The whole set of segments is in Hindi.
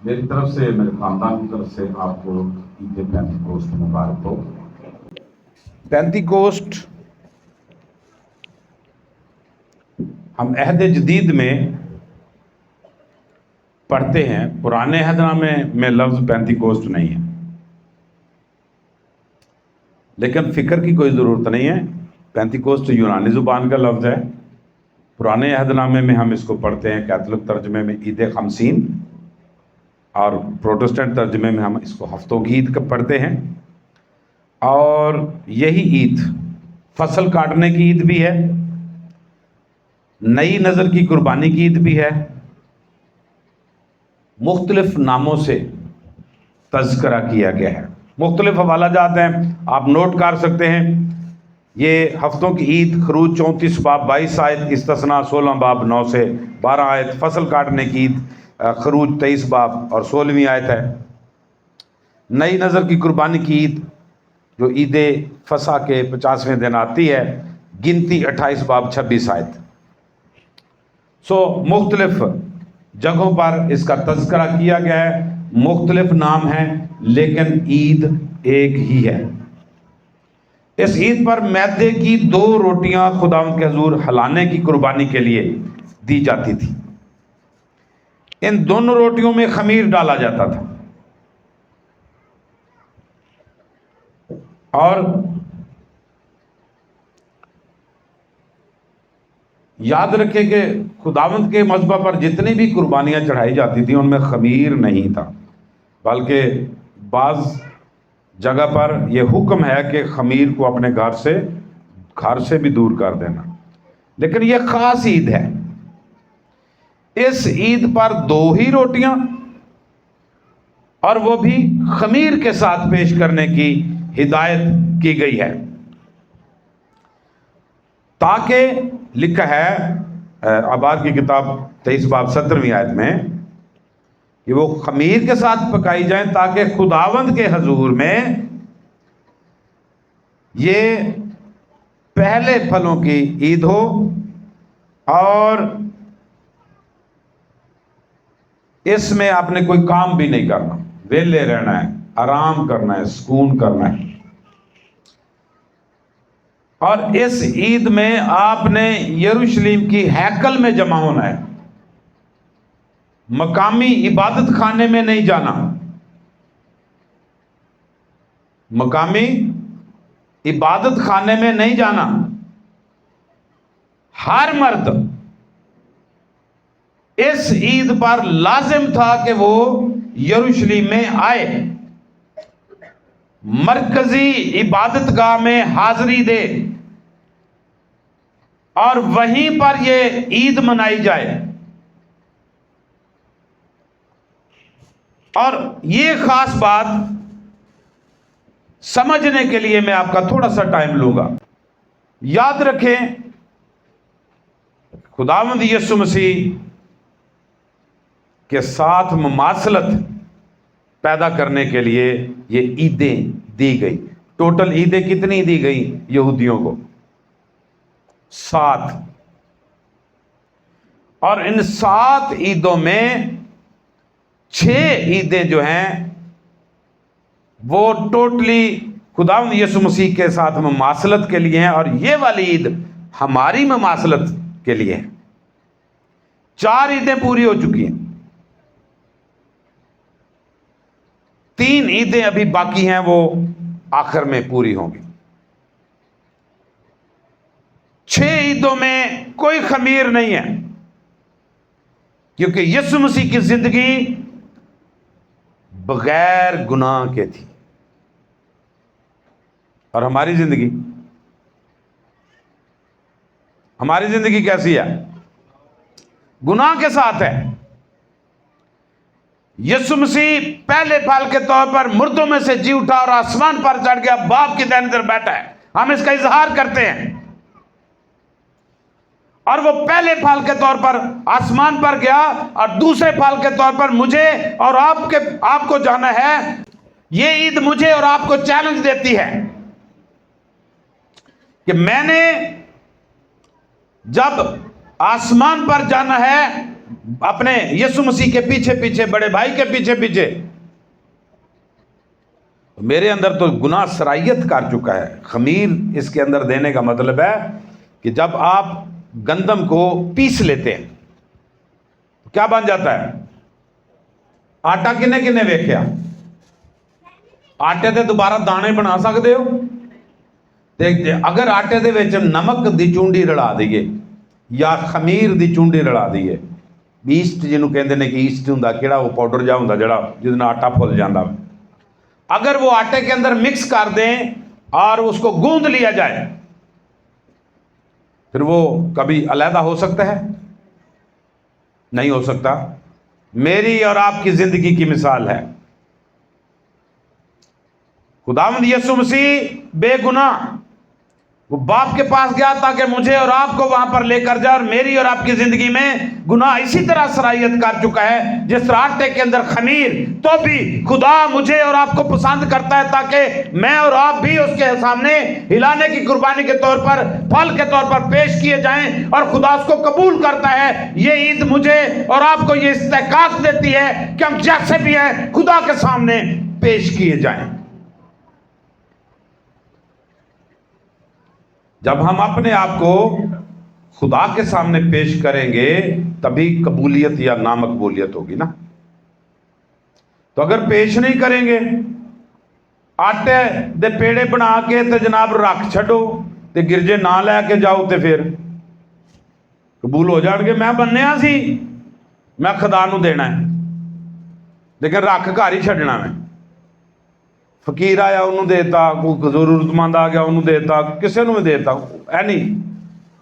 मेरी तरफ से, मेरे खानदान की तरफ से आपको ईद पेंतिकोस्त मुबारक हो। पेंतिकोस्ट हम अहद जदीद में पढ़ते हैं, पुराने अहदनामे में लफ्ज़ पेंतिकोस्ट नहीं है, लेकिन फ़िक्र की कोई ज़रूरत नहीं है। पेंतिकोस्ट यूनानी ज़ुबान का लफ्ज़ है। पुराने अहदनामे में हम इसको पढ़ते हैं, कैथोलिक तर्जमे में ईद खमसीन, और प्रोटेस्टेंट तर्जमे में हम इसको हफ्तों की ईद पढ़ते हैं। और यही ईद फसल काटने की ईद भी है, नई नज़र की कुर्बानी की ईद भी है। मुख्तलिफ नामों से तज़किरा किया गया है, मुख्तलिफ हवाला जात हैं, आप नोट कर सकते हैं। ये हफ्तों की ईद खरूज 34 बाब 22 आयत, इस्तिस्ना 16 बाब 9 से 12 आयत, फसल काटने की ईद खरूज 23 बाब और 16वीं आयत है। नई नज़र की कुर्बानी की ईद जो ईद फसा के 50वें दिन आती है, गिनती 28 बाब 26 आयत। मुख्तलिफ जगहों पर इसका तज़किरा किया गया है, मुख्तलिफ नाम हैं, लेकिन ईद एक ही है। इस ईद पर मैदे की 2 रोटियां खुदावंद के हुजूर हलाने की कुर्बानी के लिए दी जाती थी। इन दोनों रोटियों में खमीर डाला जाता था, और याद रखें कि खुदावंद के मज़बा पर जितनी भी कुर्बानियां चढ़ाई जाती थी उनमें खमीर नहीं था, बल्कि बाज़ जगह पर यह हुक्म है कि खमीर को अपने घर से भी दूर कर देना। लेकिन यह खास ईद है, इस ईद पर 2 ही रोटियां, और वो भी खमीर के साथ पेश करने की हिदायत की गई है, ताकि लिखा है अबाद की किताब 23 बाब 17वीं आयत में कि वो खमीर के साथ पकाई जाए, ताकि खुदावंद के हुजूर में ये पहले फलों की ईद हो, और इसमें आपने कोई काम भी नहीं करना, वेले रहना है, आराम करना है, सुकून करना है। और इस ईद में आपने यरूशलेम की हैकल में जमा होना है, मकामी इबादत खाने में नहीं जाना। मकामी इबादत खाने में नहीं जाना। हर मर्द इस ईद पर लाजिम था कि वो यरूशलेम में आए, मरकजी इबादत गाह में हाजिरी दे, और वहीं पर यह ईद मनाई जाए। और ये खास बात समझने के लिए मैं आपका थोड़ा सा टाइम लूंगा। याद रखें, खुदावंद यीशु मसीह के साथ मुमासलत पैदा करने के लिए ये ईदें दी गई। टोटल ईदें कितनी दी गई यहूदियों को? 7। और इन 7 ईदों में 6 ईदें जो हैं वो टोटली खुदावंद यीशु मसीह के साथ मुमासलत के लिए हैं, और ये वाली ईद हमारी मुमासलत के लिए है। 4 ईदें पूरी हो चुकी हैं, 3 ईदें अभी बाकी हैं, वो आखिर में पूरी होंगी। 6 ईदों में कोई खमीर नहीं है, क्योंकि यीशु मसीह की जिंदगी बगैर गुनाह के थी। और हमारी जिंदगी कैसी है? गुनाह के साथ है। यीशु मसीह पहले फल के तौर पर मुर्दों में से जी उठा और आसमान पर चढ़ गया, बाप की दाहिनी तरफ बैठा है। हम इसका इजहार करते हैं। और वो पहले फल के तौर पर आसमान पर गया, और दूसरे फल के तौर पर मुझे और आपको जाना है। ये ईद मुझे और आपको चैलेंज देती है कि मैंने जब आसमान पर जाना है, अपने यीशु मसीह के पीछे पीछे, बड़े भाई के पीछे पीछे। मेरे अंदर तो गुनाह सरायत कर चुका है। खमीर इसके अंदर देने का मतलब है कि जब आप गंदम को पीस लेते हैं तो क्या बन जाता है? आटा। किन्ने किन्ने वेख्या आटे ते दोबारा दाने बना सकते हो? देखते, अगर आटे दे विच नमक दी चूंडी रला दईए या खमीर दी चूंडी रला दईए, ईस्ट जिन्हों कहते हैं कि ईस्ट हुंदा किहड़ा, वो पाउडर जिहा हुंदा जिहड़ा जिहदे नाल आटा फुल जाता, अगर वो आटे के अंदर मिक्स कर दें और उसको गूंद लिया जाए, फिर वो कभी अलहदा हो सकता है? नहीं हो सकता। मेरी और आपकी जिंदगी की मिसाल है। खुदावंद यीशु मसीह बेगुनाह वो बाप के पास गया ताकि मुझे और आपको वहां पर लेकर जाए, और मेरी और आपकी जिंदगी में गुनाह इसी तरह सरायत कर चुका है जिस तरह आटे के अंदर खमीर। तो भी खुदा मुझे और आपको पसंद करता है ताकि मैं और आप भी उसके सामने हिलाने की कुर्बानी के तौर पर, फल के तौर पर पेश किए जाएं, और खुदा उसको कबूल करता है। ये ईद मुझे और आपको ये इस्तेकाक देती है कि हम जैसे भी हैं खुदा के सामने पेश किए जाएं। जब हम अपने आप को खुदा के सामने पेश करेंगे तभी कबूलियत या नामकबूलियत होगी ना। तो अगर पेश नहीं करेंगे, आटे दे पेड़े बना के तो जनाब रख छो तो गिरजे ना लैके जाओ तो फिर कबूल हो जाएंगे। मैं बन्निया सी, मैं खुदा नूं देना है, लेकिन रख घर ही छड्डना मैं। फकीर आया उन्होंने देता, कोई जरूरतमंद आ गया उन्होंने देता, किसी को भी देता है नहीं,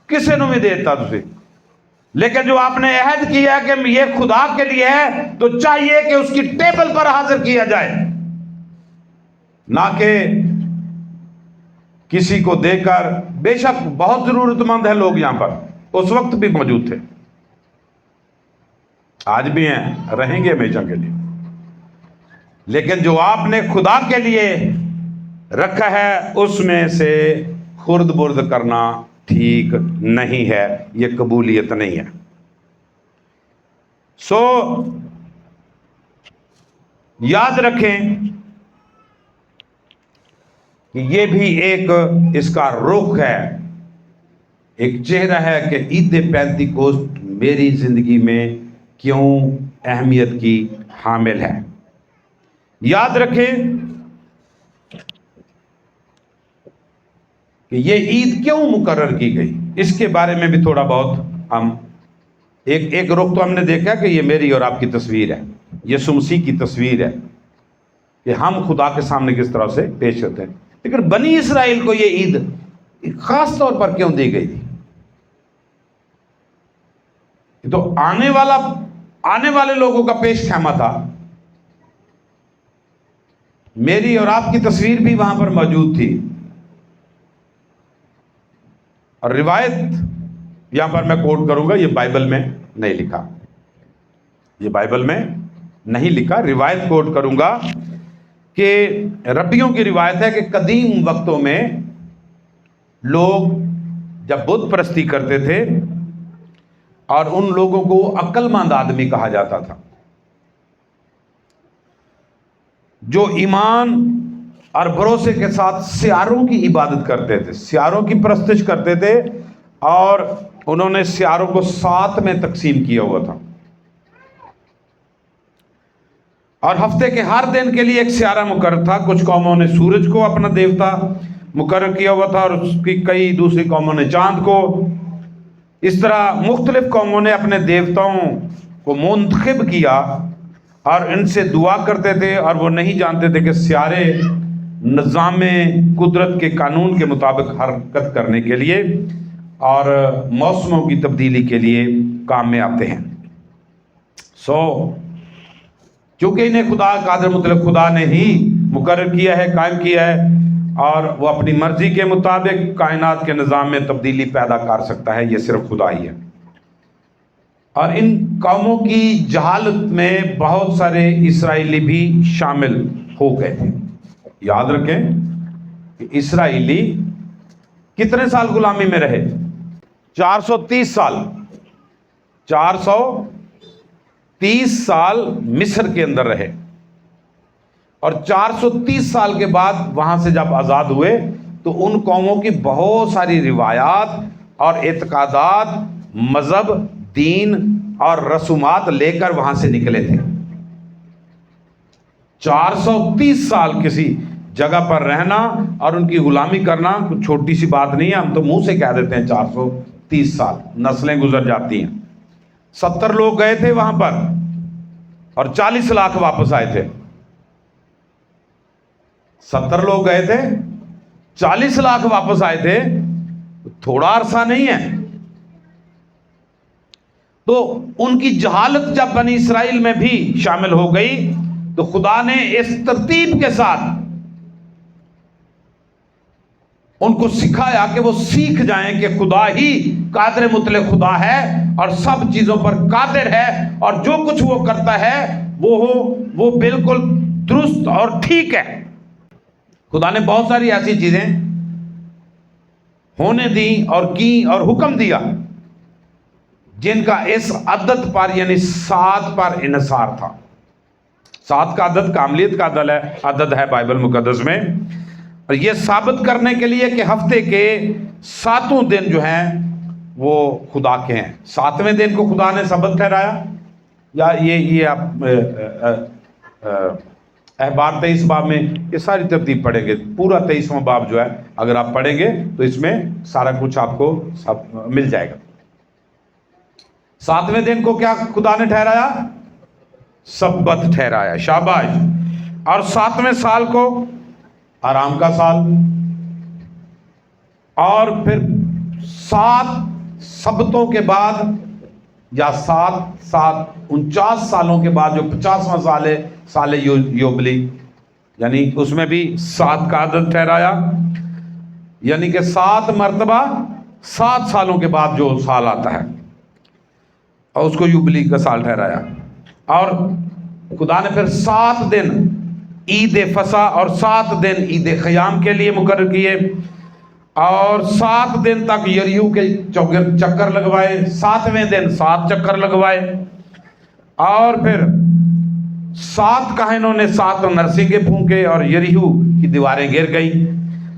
किसी को भी देता तुझे। लेकिन जो आपने अहद किया है कि ये खुदा के लिए है, तो चाहिए कि उसकी टेबल पर हाजिर किया जाए, ना कि किसी को देकर। बेशक बहुत जरूरतमंद है लोग यहां पर, उस वक्त भी मौजूद थे, आज भी हैं, रहेंगे हमेशा के लिए। लेकिन जो आपने खुदा के लिए रखा है उसमें से खुर्द बुर्द करना ठीक नहीं है, यह कबूलियत नहीं है। सो याद रखें कि यह भी एक इसका रुख है, एक चेहरा है कि ईद पेंतीकोस्त मेरी जिंदगी में क्यों अहमियत की हामिल है। याद रखें कि ये ईद क्यों मुकर्रर की गई, इसके बारे में भी थोड़ा बहुत हम एक रुख तो हमने देखा कि ये मेरी और आपकी तस्वीर है, यीशु मसीह की तस्वीर है कि हम खुदा के सामने किस तरह से पेश होते हैं। लेकिन बनी इस्राइल को ये ईद खास तौर पर क्यों दी गई थी? तो आने वाले लोगों का पेश खैमा था। मेरी और आपकी तस्वीर भी वहां पर मौजूद थी, और रिवायत यहां पर मैं कोट करूंगा, ये बाइबल में नहीं लिखा, ये बाइबल में नहीं लिखा, रिवायत कोट करूंगा कि रब्बियों की रिवायत है कि कदीम वक्तों में लोग जब बुत परस्ती करते थे और उन लोगों को अक्लमंद आदमी कहा जाता था, जो ईमान और भरोसे के साथ सियारों की इबादत करते थे, सियारों की परस्तिश करते थे, और उन्होंने सियारों को 7 में तकसीम किया हुआ था, और हफ्ते के हर दिन के लिए एक सियारा मुकर्रर था। कुछ कौमों ने सूरज को अपना देवता मुकर्रर किया हुआ था, और उसकी कई दूसरी कौमों ने चांद को। इस तरह मुख्तलिफ कौमों ने अपने देवताओं को मुंतखब किया और इनसे दुआ करते थे, और वो नहीं जानते थे कि सियारे निज़ामे कुदरत के कानून के मुताबिक हरकत करने के लिए और मौसमों की तब्दीली के लिए काम में आते हैं। चूंकि इन्हें खुदा कादिर मुतलक खुदा ने ही मुकर्रर किया है, कायम किया है, और वो अपनी मर्जी के मुताबिक कायनात के निज़ाम में तब्दीली पैदा कर सकता है, ये सिर्फ खुदा ही है। और इन कौमों की जहालत में बहुत सारे इस्राएली भी शामिल हो गए थे। याद रखें कि इस्राएली कितने साल गुलामी में रहे? 430 साल, 430 30 साल मिस्र के अंदर रहे और 430 साल के बाद वहां से जब आज़ाद हुए तो उन कौमों की बहुत सारी रिवायात और एतकादात, मज़हब, दीन और रसूमात लेकर वहां से निकले थे। 430 साल किसी जगह पर रहना और उनकी गुलामी करना कुछ छोटी सी बात नहीं है। हम तो मुंह से कह देते हैं 430 साल, नस्लें गुजर जाती हैं। 70 लोग गए थे वहां पर और 40 लाख वापस आए थे। 70 लोग गए थे, 40 लाख वापस आए थे, थोड़ा अरसा नहीं है। तो उनकी जहालत जब बनी इसराइल में भी शामिल हो गई तो खुदा ने इस तरतीब के साथ उनको सिखाया कि वो सीख जाएं कि खुदा ही कादिर मुतलक खुदा है और सब चीजों पर कादिर है और जो कुछ वो करता है वो बिल्कुल दुरुस्त और ठीक है। खुदा ने बहुत सारी ऐसी चीजें होने दी और की और हुक्म दिया जिनका इस अदद पर यानी 7 पर इन्हिसार था। 7 का अदद कामलियत का अदद है बाइबल मुकद्दस में, और यह साबित करने के लिए कि हफ्ते के 7 दिन जो हैं वो खुदा के हैं। 7वें दिन को खुदा ने सबत ठहराया, या ये आप अहबार 23 बाब में ये सारी तरतीब पढ़ेंगे। पूरा 23वां बाब जो है अगर आप पढ़ेंगे तो इसमें सारा कुछ आपको सब मिल जाएगा। 7वें दिन को क्या खुदा ने ठहराया? सबत ठहराया, शाबाश। और 7वें साल को आराम का साल, और फिर 7 सबतों के बाद या 49 सालों के बाद जो 50वां साल है, साल योबली, यानी उसमें भी 7 का अदद ठहराया, यानी कि 7 मरतबा 7 सालों के बाद जो साल आता है और उसको युबली का साल ठहराया। और खुदा ने फिर 7 दिन ईद फसा और 7 दिन ईद ख़याम के लिए मुकर्रर किए और 7 दिन तक यरीहो के चक्कर लगवाए। 7वें दिन 7 चक्कर लगवाए और फिर 7 काहिनों ने 7 नरसिंगे फूंके और यरीहो की दीवारें गिर गई।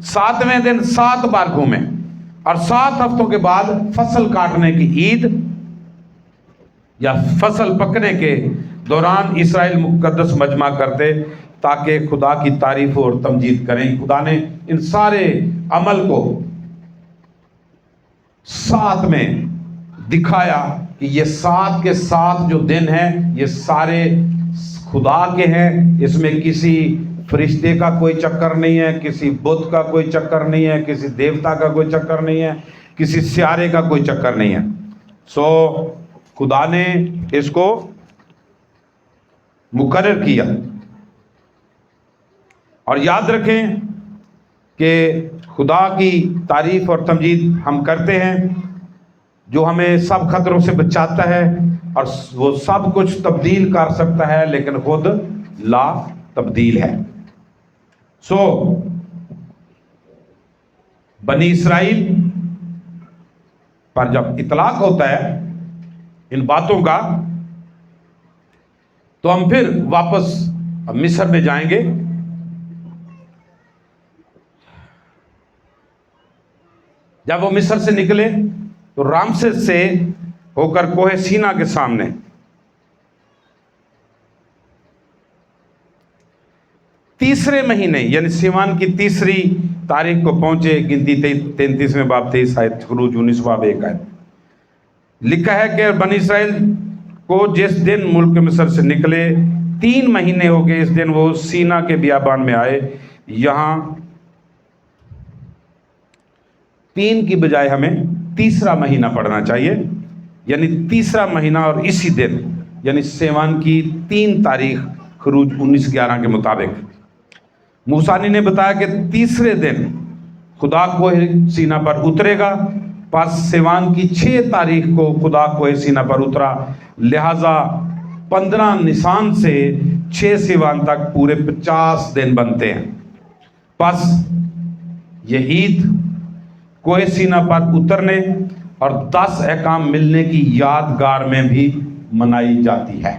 7वें दिन 7 बार घूमे और 7 हफ्तों के बाद फसल काटने की ईद या फसल पकने के दौरान इसराइल मुकद्दस मजमा करते ताकि खुदा की तारीफ और तमजीद करें। खुदा ने इन सारे अमल को 7 में दिखाया कि ये 7 के 7 जो दिन हैं ये सारे खुदा के हैं। इसमें किसी फरिश्ते का कोई चक्कर नहीं है, किसी बुत का कोई चक्कर नहीं है, किसी देवता का कोई चक्कर नहीं है, किसी सियारे का कोई चक्कर नहीं है। सो खुदा ने इसको मुकर्रर किया। और याद रखें कि खुदा की तारीफ और तमजीद हम करते हैं जो हमें सब खतरों से बचाता है और वो सब कुछ तब्दील कर सकता है लेकिन खुद ला तब्दील है। सो बनी इसराइल पर जब इतलाक होता है इन बातों का तो हम फिर वापस मिस्र में जाएंगे। जब वो मिस्र से निकले तो रामसेस से होकर कोहे सीना के सामने तीसरे महीने यानी सिवान की 3री तारीख को पहुंचे। गिनती 33वें बाब 23 आयत, खुरूज 19 बाब 1 आयत। लिखा है कि बनी इसराइल को जिस दिन मुल्क मिस्र से निकले 3 महीने हो गए, इस दिन वो सीना के बियाबान में आए। यहां 3 की बजाय हमें 3रा महीना पढ़ना चाहिए, यानी 3रा महीना और इसी दिन यानी सेवान की 3 तारीख खुरूज 19:11 के मुताबिक मूसानी ने बताया कि 3रे दिन खुदा कोहे सीना पर उतरेगा। पास सेवान की 6 तारीख को खुदा कोहे सीना पर उतरा, लिहाजा 15 निसान से 6 सिवान तक पूरे 50 दिन बनते हैं। बस ये ईद कोहे सीना पर उतरने और 10 अहकाम मिलने की यादगार में भी मनाई जाती है।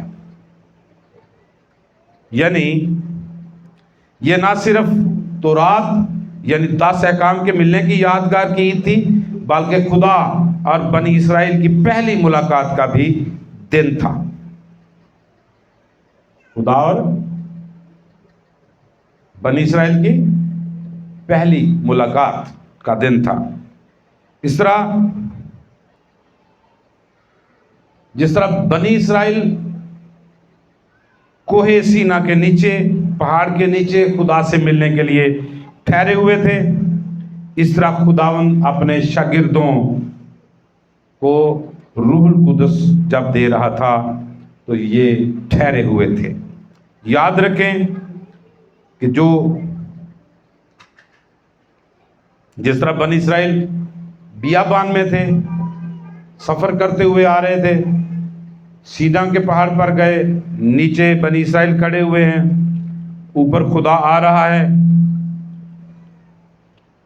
यानी ये ना सिर्फ तौरात यानी 10 अहकाम के मिलने की यादगार की ईद थी, बल्कि खुदा और बनी इसराइल की पहली मुलाकात का भी दिन था। खुदा और बनी इसराइल की पहली मुलाकात का दिन था। इस तरह जिस तरह बनी इसराइल कोहे सीना के नीचे, पहाड़ के नीचे खुदा से मिलने के लिए ठहरे हुए थे, इस तरह खुदावंद अपने शागिर्दों को रूहुल कुदस जब दे रहा था तो ये ठहरे हुए थे। याद रखें कि जिस तरह बनी इसराइल बियाबान में थे, सफर करते हुए आ रहे थे, सीना के पहाड़ पर गए, नीचे बनी इसराइल खड़े हुए हैं, ऊपर खुदा आ रहा है।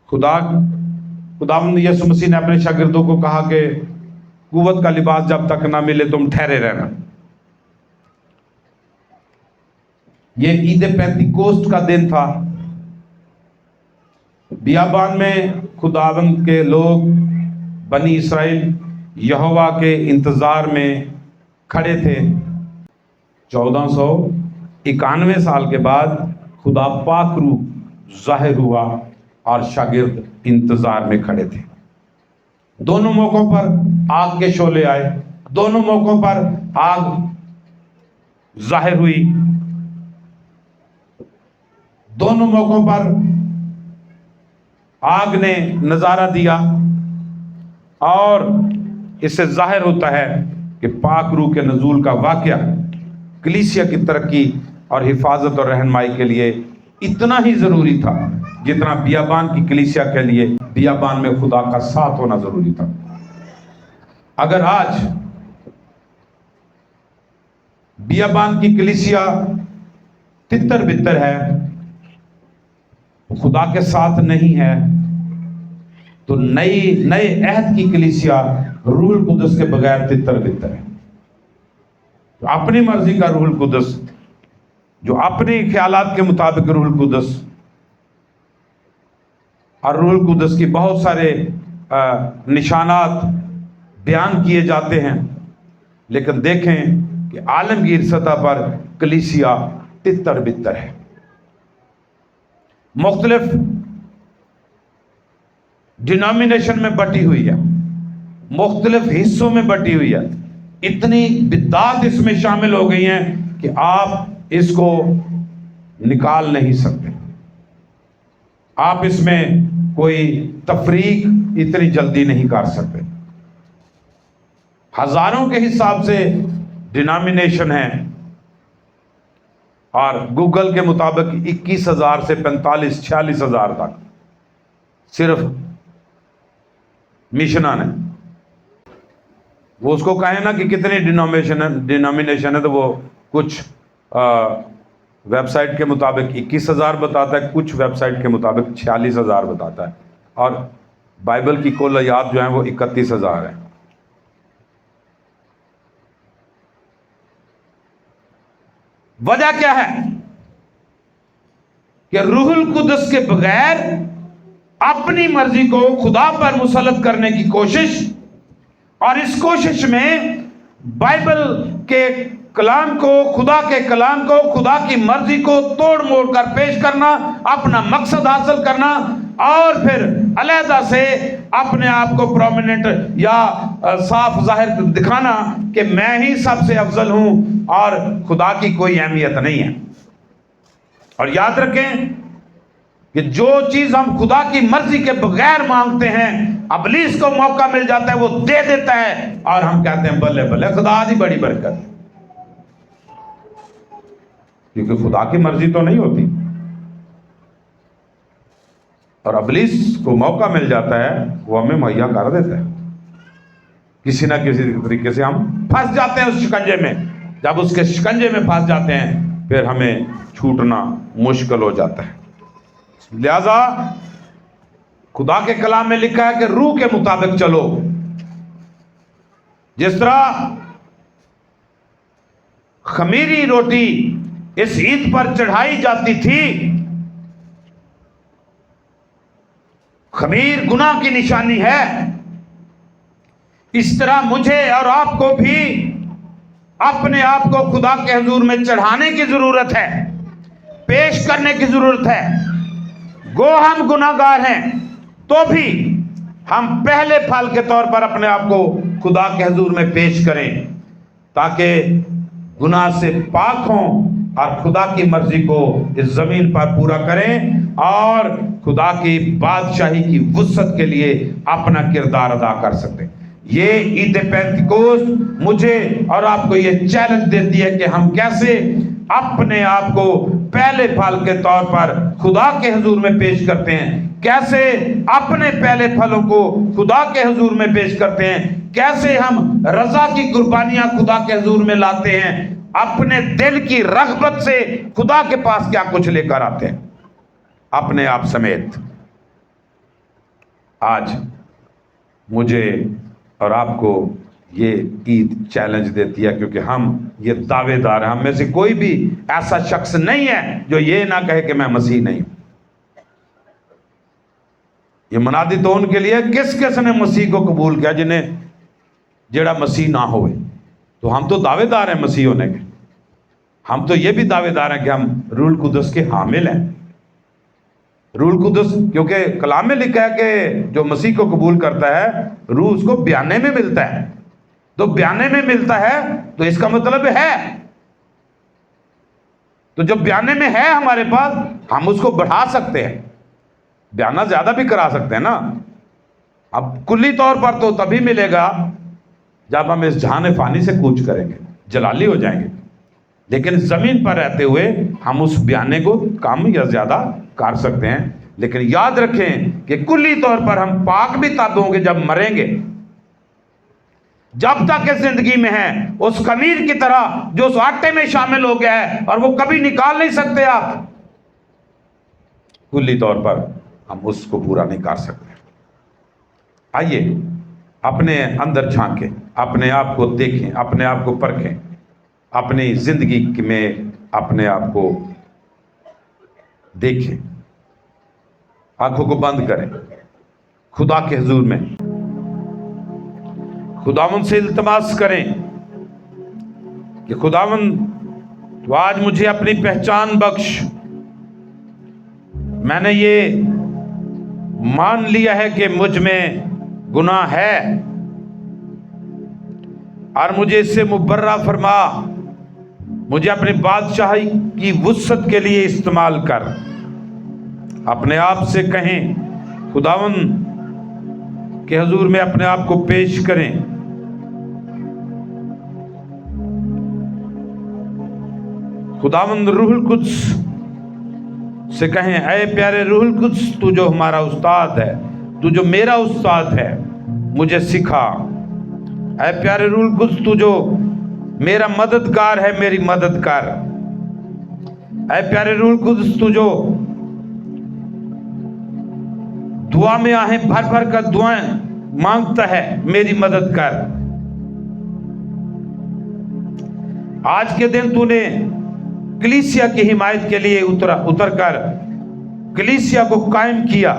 खुदावंद यीशु मसीह ने अपने शागिर्दों को कहा कि कुव्वत का लिबास जब तक ना मिले तुम ठहरे रहना। ये ईद पेंतिकोस्त का दिन था। बियाबान में खुदावंद के लोग बनी इसराइल यहोवा के इंतजार में खड़े थे। 1491 साल के बाद खुदा पाक रूह जाहिर हुआ और शागिर्द इंतजार में खड़े थे। दोनों मौकों पर आग के शोले आए, दोनों मौकों पर आग जाहिर हुई, दोनों मौकों पर आग ने नजारा दिया और इससे जाहिर होता है कि पाक रूह के नजूल का वाकया कलीसिया की तरक्की और हिफाजत और रहनुमाई के लिए इतना ही जरूरी था जितना बियाबान की कलीसिया के लिए बियाबान में खुदा का साथ होना जरूरी था। अगर आज बियाबान की कलीसिया तितर बितर है, खुदा के साथ नहीं है, तो नए अहद की कलीसिया रूहुल कुदस के बगैर तितर बितर है। तो अपनी मर्जी का रूहुल कुदस, जो अपने ख्यालात के मुताबिक रूहुल कुदस, और रूहुल कुदस की बहुत सारे निशानात बयान किए जाते हैं, लेकिन देखें कि आलमगीर सतह पर कलीसिया तितर बितर है, मुख्तलिफ डिनोमिनेशन में बटी हुई है, मुख्तलिफ हिस्सों में बटी हुई है। इतनी बिदात इसमें शामिल हो गई हैं कि आप इसको निकाल नहीं सकते। आप इसमें कोई तफरीक इतनी जल्दी नहीं कर सकते। हजारों के हिसाब से डिनोमिनेशन है और गूगल के मुताबिक 21,000 से 45-46,000 तक सिर्फ मिशनन है। वो उसको कहे ना कि कितनी डिनोमिनेशन है, तो वो कुछ वेबसाइट के मुताबिक 21,000 बताता है, कुछ वेबसाइट के मुताबिक 46,000 बताता है, और बाइबल की कुल आयात जो है वो 31,000 है। वजह क्या है कि रूहुल कुदस के बगैर अपनी मर्जी को खुदा पर मुसल्लत करने की कोशिश, और इस कोशिश में बाइबल के कलाम को, खुदा के कलाम को, खुदा की मर्जी को तोड़ मोड़ कर पेश करना, अपना मकसद हासिल करना, और फिर अलहदा से अपने आप को प्रोमिनेंट या साफ जाहिर दिखाना कि मैं ही सबसे अफजल हूं और खुदा की कोई अहमियत नहीं है। और याद रखें कि जो चीज हम खुदा की मर्जी के बगैर मांगते हैं, अबलीस को मौका मिल जाता है, वो दे देता है, और हम कहते हैं बल्ले बल्ले खुदा दी बड़ी बरकत, क्योंकि खुदा की मर्जी तो नहीं होती। और अबलीस को मौका मिल जाता है, वो हमें मुहैया कर देता है। किसी ना किसी तरीके से हम फंस जाते हैं उस शिकंजे में। जब उसके शिकंजे में फंस जाते हैं, फिर हमें छूटना मुश्किल हो जाता है। लिहाजा खुदा के कलाम में लिखा है कि रूह के मुताबिक चलो। जिस तरह खमीरी रोटी इस ईद पर चढ़ाई जाती थी, खमीर गुनाह की निशानी है। इस तरह मुझे और आपको भी अपने आप को खुदा के हुजूर में चढ़ाने की जरूरत है, पेश करने की जरूरत है। गो हम गुनाहगार हैं तो भी हम पहले फल के तौर पर अपने आप को खुदा के हुजूर में पेश करें, ताकि गुनाह से पाक हों और खुदा की मर्जी को इस जमीन पर पूरा करें और खुदा की बादशाही की वुसअत के लिए अपना किरदार अदा कर सकते। ये ईद पेंतिकोस्त मुझे और आपको ये चैलेंज देती है कि हम कैसे अपने आप को पहले फल के तौर पर खुदा के हुजूर में पेश करते हैं, कैसे अपने पहले फलों को खुदा के हुजूर में पेश करते हैं, कैसे हम रजा की कुर्बानियां खुदा के हुजूर में लाते हैं, अपने दिल की रग़बत से खुदा के पास क्या कुछ लेकर आते हैं अपने आप समेत। आज मुझे और आपको ये ईद चैलेंज देती है, क्योंकि हम ये दावेदार हैं। हम में से कोई भी ऐसा शख्स नहीं है जो ये ना कहे कि मैं मसीह नहीं हूं। ये मुनादी तो उनके लिए किस किस ने मसीह को कबूल किया जिन्हें जेड़ा मसीह ना होवे। तो हम तो दावेदार हैं मसीह होने के। हम तो ये भी दावेदार हैं कि हम रूल कुदस के हामिल हैं। रूल कुदस, क्योंकि कलाम में लिखा है कि जो मसीह को कबूल करता है रूह उसको बयाने में मिलता है। तो बयाने में मिलता है तो इसका मतलब है, तो जब बयाने में है हमारे पास, हम उसको बढ़ा सकते हैं, बयाना ज्यादा भी करा सकते हैं ना। अब कुल्ली तौर पर तो तभी मिलेगा जब हम इस जहान फानी से कूच करेंगे, जलाली हो जाएंगे। लेकिन जमीन पर रहते हुए हम उस बयाने को कम या ज्यादा कर सकते हैं। लेकिन याद रखें कि कुल्ली तौर पर हम पाक भी तब होंगे जब मरेंगे। जब तक इस जिंदगी में है उस खमीर की तरह जो उस आटे में शामिल हो गया है और वो कभी निकाल नहीं सकते आप, कुल्ली तौर पर हम उसको पूरा नहीं कर सकते। आइए अपने अंदर झांकें, अपने आप को देखें, अपने आप को परखें, अपनी जिंदगी में अपने आप को देखें। आंखों को बंद करें, खुदा के हुजूर में खुदावन से इल्तमास करें कि खुदावन तो आज मुझे अपनी पहचान बख्श। मैंने ये मान लिया है कि मुझ में गुनाह है और मुझे इससे मुबर्रा फरमा। मुझे अपनी बादशाही की वुसअत के लिए इस्तेमाल कर। अपने आप से कहें, खुदावन के हुजूर में अपने आप को पेश करें। खुदावन रूहुल कुद्स से कहें, ऐ प्यारे रूहुल कुद्स, तू जो हमारा उस्ताद है, तू जो मेरा उस्ताद है, मुझे सिखा। ऐ प्यारे रूहुल कुद्स, तू जो मेरा मददगार है, मेरी मदद कर। ऐ प्यारे रूहुल कुद्स, तू जो दुआ में आहें भर भर कर दुआएं मांगता है, मेरी मदद कर। आज के दिन तूने कलीसिया की हिमायत के लिए उतर कर कलीसिया को कायम किया।